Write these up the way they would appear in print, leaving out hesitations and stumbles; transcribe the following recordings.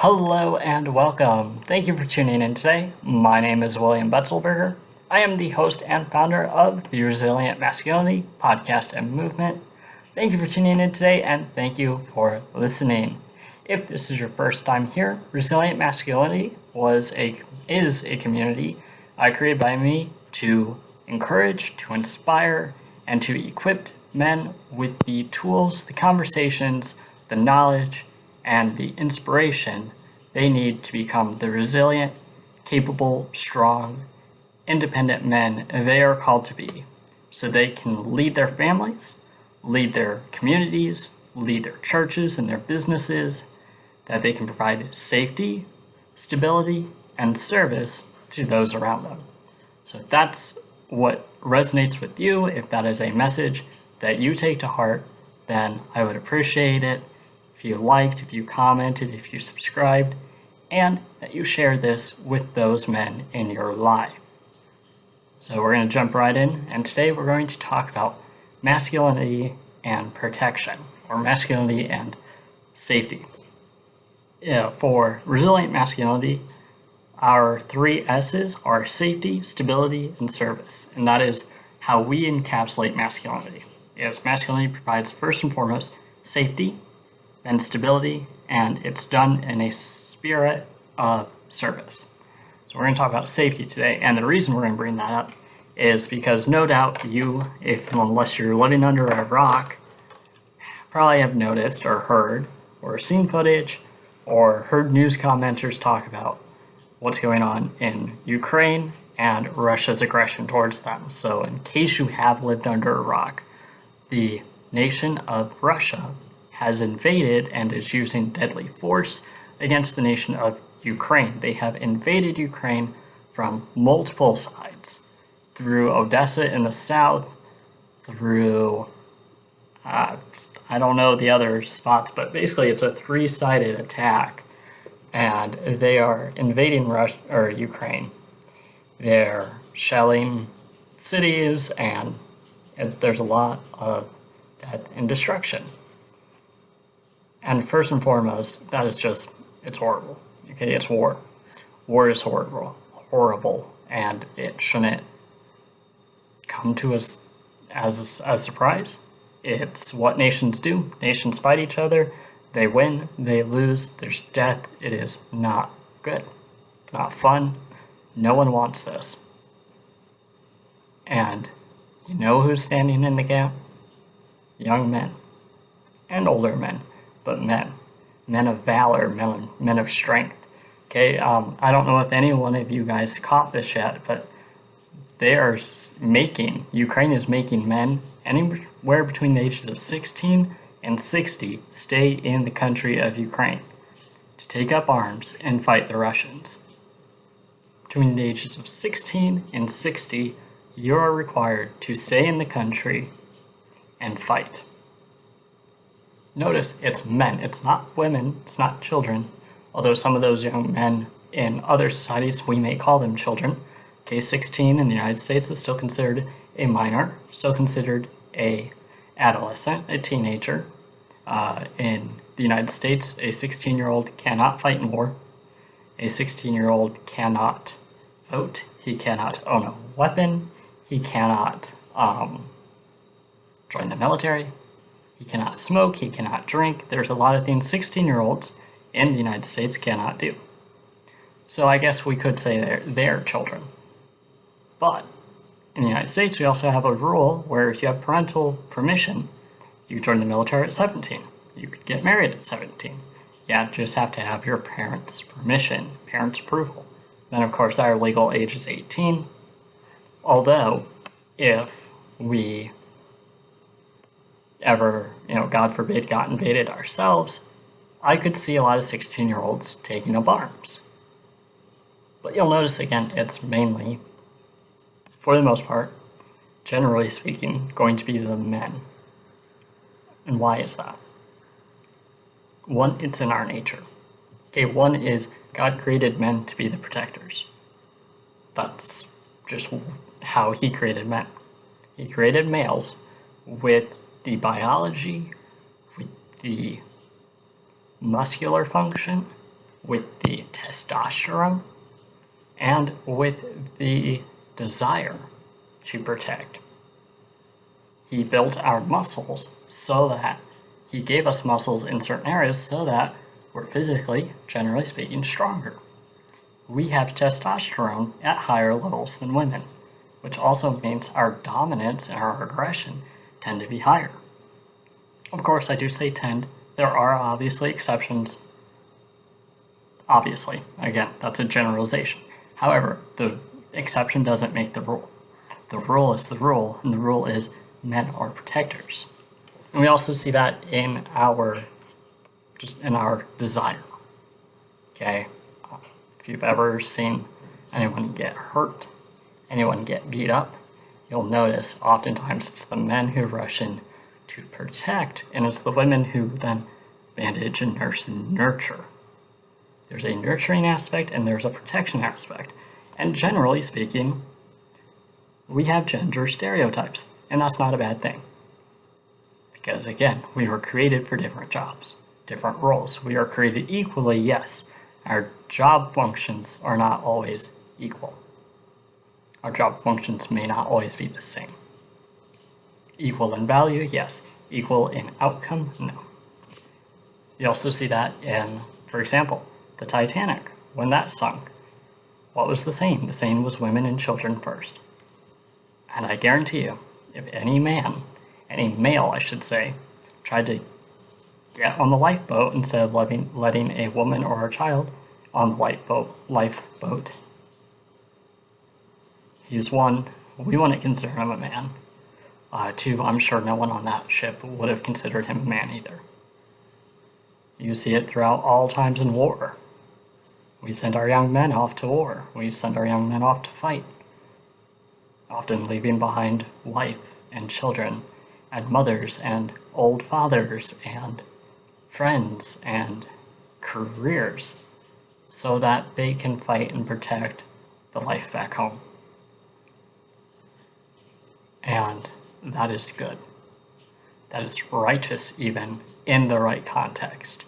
Hello and welcome. Thank you for tuning in today. My name is William Betzelberger. I am the host and founder of the Resilient Masculinity podcast and movement. Thank you for tuning in today and thank you for listening. If this is your first time here, Resilient Masculinity is a community created by me to encourage, to inspire, and to equip men with the tools, the conversations, the knowledge, and the inspiration they need to become the resilient, capable, strong, independent men they are called to be, so they can lead their families, lead their communities, lead their churches and their businesses, that they can provide safety, stability, and service to those around them. So if that's what resonates with you, if that is a message that you take to heart, then I would appreciate it if you liked, if you commented, if you subscribed, and that you share this with those men in your life. So we're going to jump right in, and today we're going to talk about masculinity and protection, or masculinity and safety. For resilient masculinity, our three S's are safety, stability, and service, and that is how we encapsulate masculinity. Yes, masculinity provides first and foremost safety, then stability, and it's done in a spirit of service. So we're going to talk about safety today, and the reason we're going to bring that up is because no doubt you, unless you're living under a rock, probably have noticed or heard or seen footage or heard news commenters talk about what's going on in Ukraine and Russia's aggression towards them. So in case you have lived under a rock, the nation of Russia has invaded and is using deadly force against the nation of Ukraine. They have invaded Ukraine from multiple sides, through Odessa in the south, through, I don't know the other spots, but basically it's a three-sided attack, and they are invading Ukraine. They're shelling cities, and there's a lot of death and destruction. And first and foremost, that is just, it's horrible. Okay, it's war. War is horrible, and it shouldn't come to us as a surprise. It's what nations do. Nations fight each other. They win, they lose, there's death. It is not good. It's not fun. No one wants this. And you know who's standing in the gap? Young men and older men. But men of valor, men of strength. Okay, I don't know if any one of you guys caught this yet, but Ukraine is making men anywhere between the ages of 16 and 60 stay in the country of Ukraine to take up arms and fight the Russians. Between the ages of 16 and 60, you are required to stay in the country and fight. Notice it's men, it's not women, it's not children, although some of those young men in other societies, we may call them children. Okay, 16 in the United States is still considered a minor, still considered a adolescent, a teenager. In the United States, a 16-year-old cannot fight in war. A 16-year-old cannot vote. He cannot own a weapon. He cannot join the military. He cannot smoke, he cannot drink. There's a lot of things 16-year-olds in the United States cannot do. So I guess we could say they're children. But in the United States, we also have a rule where if you have parental permission, you could join the military at 17. You could get married at 17. You just have to have your parents' permission, parents' approval. Then, of course, our legal age is 18. Although, if we ever, God forbid, got invaded ourselves, I could see a lot of 16-year-olds taking up arms. But you'll notice, again, it's mainly, for the most part, generally speaking, going to be the men. And why is that? One, it's in our nature. Okay, one is God created men to be the protectors. That's just how he created men. He created males with the biology, with the muscular function, with the testosterone and with the desire to protect. He built our muscles so that he gave us muscles in certain areas so that we're physically, generally speaking, stronger. We have testosterone at higher levels than women, which also means our dominance and our aggression tend to be higher. Of course, I do say tend. There are obviously exceptions. Obviously, again, that's a generalization. However, the exception doesn't make the rule. The rule is the rule, and the rule is men are protectors. And we also see that in our desire. Okay? If you've ever seen anyone get hurt, anyone get beat up, you'll notice oftentimes it's the men who rush in to protect, and it's the women who then bandage and nurse and nurture. There's a nurturing aspect and there's a protection aspect. And generally speaking, we have gender stereotypes, and that's not a bad thing. Because again, we were created for different jobs, different roles. We are created equally, yes. Our job functions are not always equal. Our job functions may not always be the same. Equal in value, yes. Equal in outcome, no. You also see that in, for example, the Titanic. When that sunk, what was the same? The same was women and children first. And I guarantee you, if any male, I should say, tried to get on the lifeboat instead of letting a woman or a child on the lifeboat, he's one, we wouldn't consider him a man. Two, I'm sure no one on that ship would have considered him a man either. You see it throughout all times in war. We send our young men off to war. We send our young men off to fight, often leaving behind wife and children and mothers and old fathers and friends and careers so that they can fight and protect the life back home. And that is good. That is righteous even in the right context.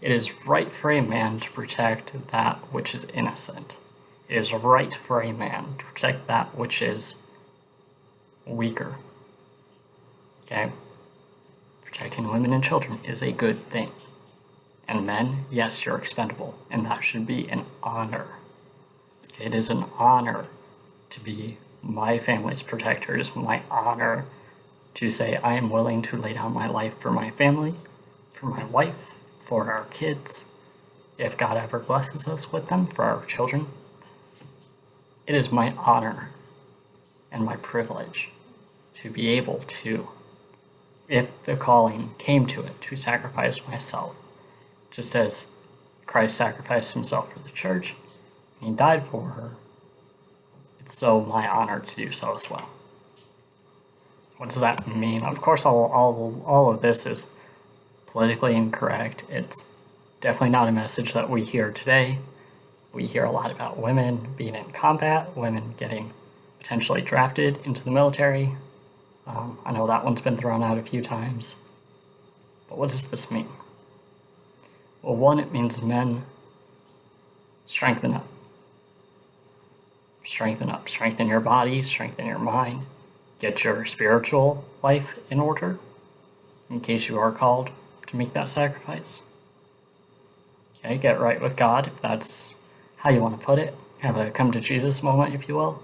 It is right for a man to protect that which is innocent. It is right for a man to protect that which is weaker. Okay? Protecting women and children is a good thing. And men, yes, you're expendable, and that should be an honor. Okay? It is an honor to be my family's protector. It is my honor to say I am willing to lay down my life for my family, for my wife, for our kids, if God ever blesses us with them, for our children. It is my honor and my privilege to be able to, if the calling came to it, to sacrifice myself, just as Christ sacrificed himself for the church, and he died for her. It's so my honor to do so as well. What does that mean? Of course, all of this is politically incorrect. It's definitely not a message that we hear today. We hear a lot about women being in combat, women getting potentially drafted into the military. I know that one's been thrown out a few times. But what does this mean? Well, one, it means men strengthen up. Strengthen up. Strengthen your body, strengthen your mind. Get your spiritual life in order in case you are called to make that sacrifice. Okay, get right with God if that's how you want to put it. Have a come to Jesus moment, if you will.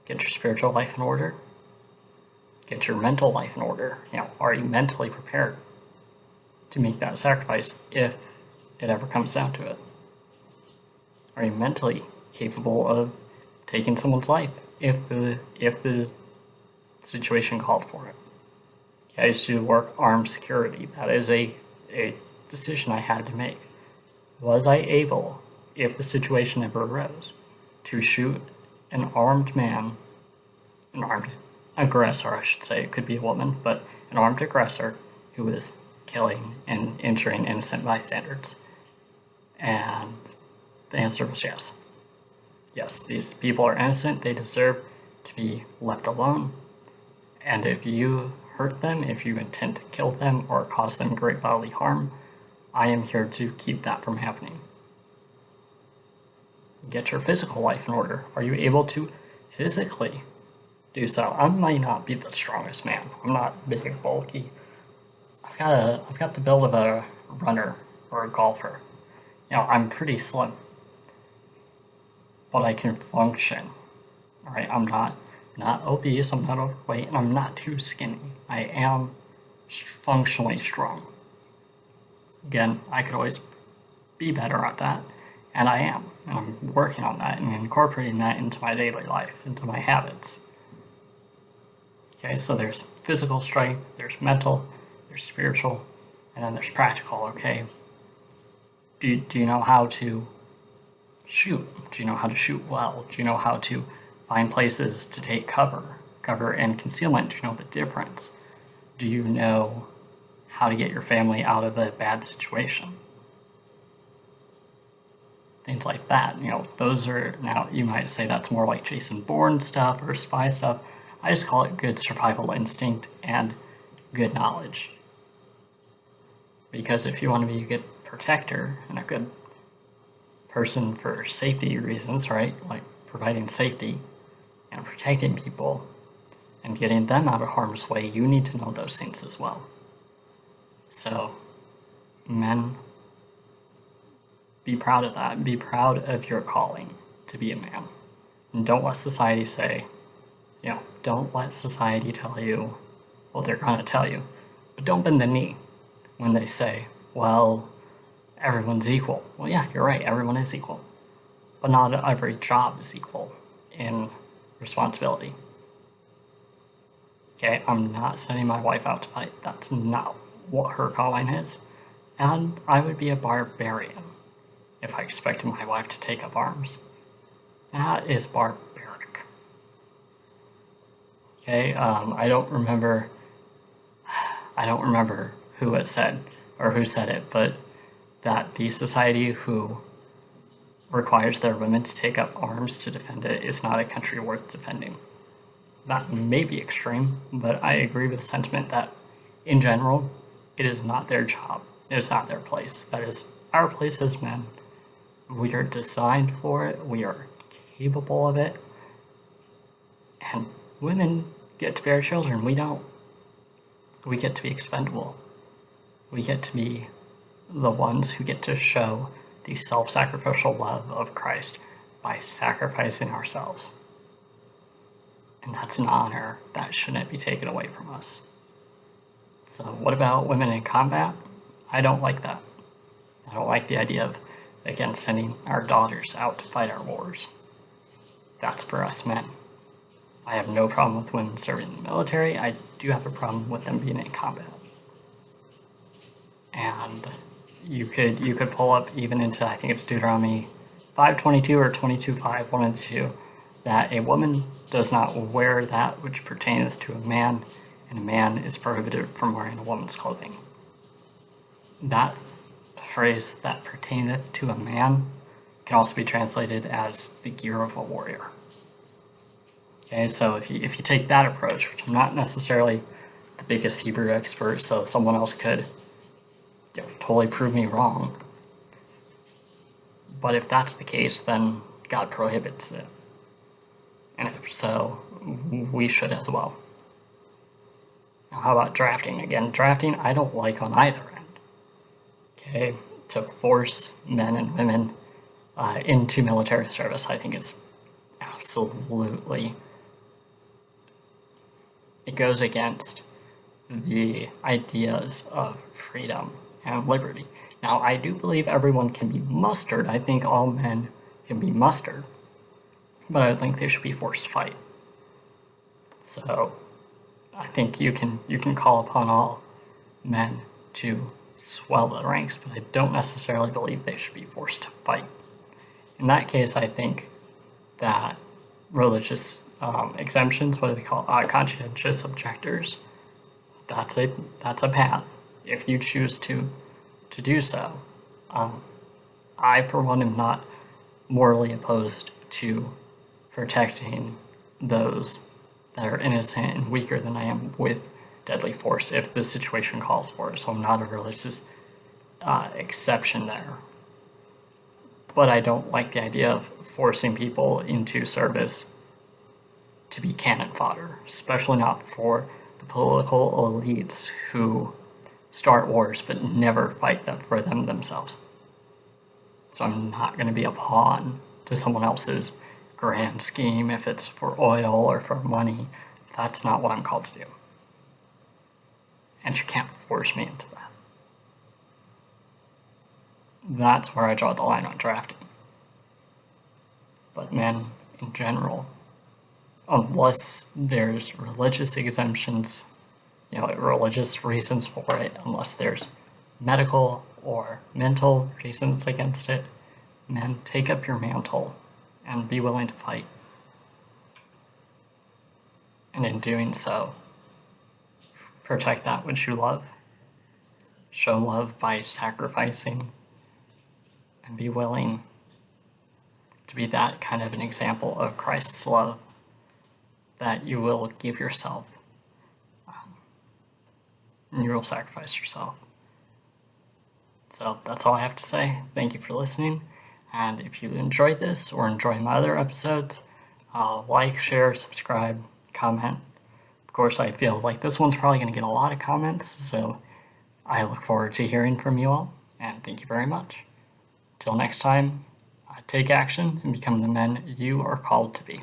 Get your spiritual life in order. Get your mental life in order. Are you mentally prepared to make that sacrifice if it ever comes down to it? Are you mentally capable of taking someone's life if the situation called for it? I used to work armed security. That is a decision I had to make. Was I able, if the situation ever arose, to shoot an armed man, an armed aggressor, I should say, it could be a woman, but an armed aggressor who was killing and injuring innocent bystanders? And the answer was yes. Yes, these people are innocent. They deserve to be left alone. And if you hurt them, if you intend to kill them or cause them great bodily harm, I am here to keep that from happening. Get your physical life in order. Are you able to physically do so? I might not be the strongest man. I'm not big and bulky. I've got the build of a runner or a golfer. I'm pretty slim, but I can function. All right, I'm not obese, I'm not overweight, and I'm not too skinny. I am functionally strong. Again, I could always be better at that, and I am. And I'm working on that and incorporating that into my daily life, into my habits. Okay, so there's physical strength, there's mental, there's spiritual, and then there's practical, okay? Do you know how to shoot? Do you know how to shoot well? Do you know how to find places to take cover and concealment? Do you know the difference? Do you know how to get your family out of a bad situation? Things like that. Those are, now you might say that's more like Jason Bourne stuff or spy stuff. I just call it good survival instinct and good knowledge. Because if you want to be a good protector and a good person for safety reasons, right? Like providing safety and protecting people and getting them out of harm's way, you need to know those things as well. So, men, be proud of that. Be proud of your calling to be a man. And don't let society say, don't let society tell you, well, they're going to tell you, but don't bend the knee when they say, well, everyone's equal. Well, yeah, you're right, everyone is equal. But not every job is equal in responsibility. Okay, I'm not sending my wife out to fight. That's not what her calling is. And I would be a barbarian if I expected my wife to take up arms. That is barbaric. Okay, I don't remember who it said or who said it, but that the society who requires their women to take up arms to defend it is not a country worth defending. That may be extreme, but I agree with the sentiment that, in general, it is not their job. It is not their place. That is our place as men. We are designed for it. We are capable of it. And women get to bear children. We don't. We get to be expendable. We get to be the ones who get to show the self-sacrificial love of Christ by sacrificing ourselves. And that's an honor that shouldn't be taken away from us. So what about women in combat? I don't like that. I don't like the idea of, again, sending our daughters out to fight our wars. That's for us men. I have no problem with women serving in the military. I do have a problem with them being in combat. And you could pull up even into, I think it's Deuteronomy 5:22 or 22:5, one of the two, that a woman does not wear that which pertaineth to a man, and a man is prohibited from wearing a woman's clothing. That phrase, that pertaineth to a man, can also be translated as the gear of a warrior. Okay, so if you take that approach, which I'm not necessarily the biggest Hebrew expert, so someone else could totally prove me wrong. But if that's the case, then God prohibits it. And if so, we should as well. Now, how about drafting? Again, drafting I don't like on either end. Okay, to force men and women into military service, I think is absolutely, it goes against the ideas of freedom and liberty. Now, I do believe everyone can be mustered. I think all men can be mustered, but I don't think they should be forced to fight. So I think you can call upon all men to swell the ranks, but I don't necessarily believe they should be forced to fight. In that case, I think that religious exemptions, what do they call conscientious objectors, that's a path if you choose to do so. I, for one, am not morally opposed to protecting those that are innocent and weaker than I am with deadly force if the situation calls for it. So I'm not a religious exception there. But I don't like the idea of forcing people into service to be cannon fodder, especially not for the political elites who start wars but never fight them for them themselves. So I'm not going to be a pawn to someone else's grand scheme if it's for oil or for money. That's not what I'm called to do. And you can't force me into that. That's where I draw the line on drafting. But men in general, unless there's religious exemptions, religious reasons for it, unless there's medical or mental reasons against it, men, take up your mantle and be willing to fight. And in doing so, protect that which you love. Show love by sacrificing, and be willing to be that kind of an example of Christ's love, that you will give yourself, and you will sacrifice yourself. So that's all I have to say. Thank you for listening. And if you enjoyed this or enjoy my other episodes, like, share, subscribe, comment. Of course, I feel like this one's probably going to get a lot of comments, so I look forward to hearing from you all, and thank you very much. Till next time, take action and become the men you are called to be.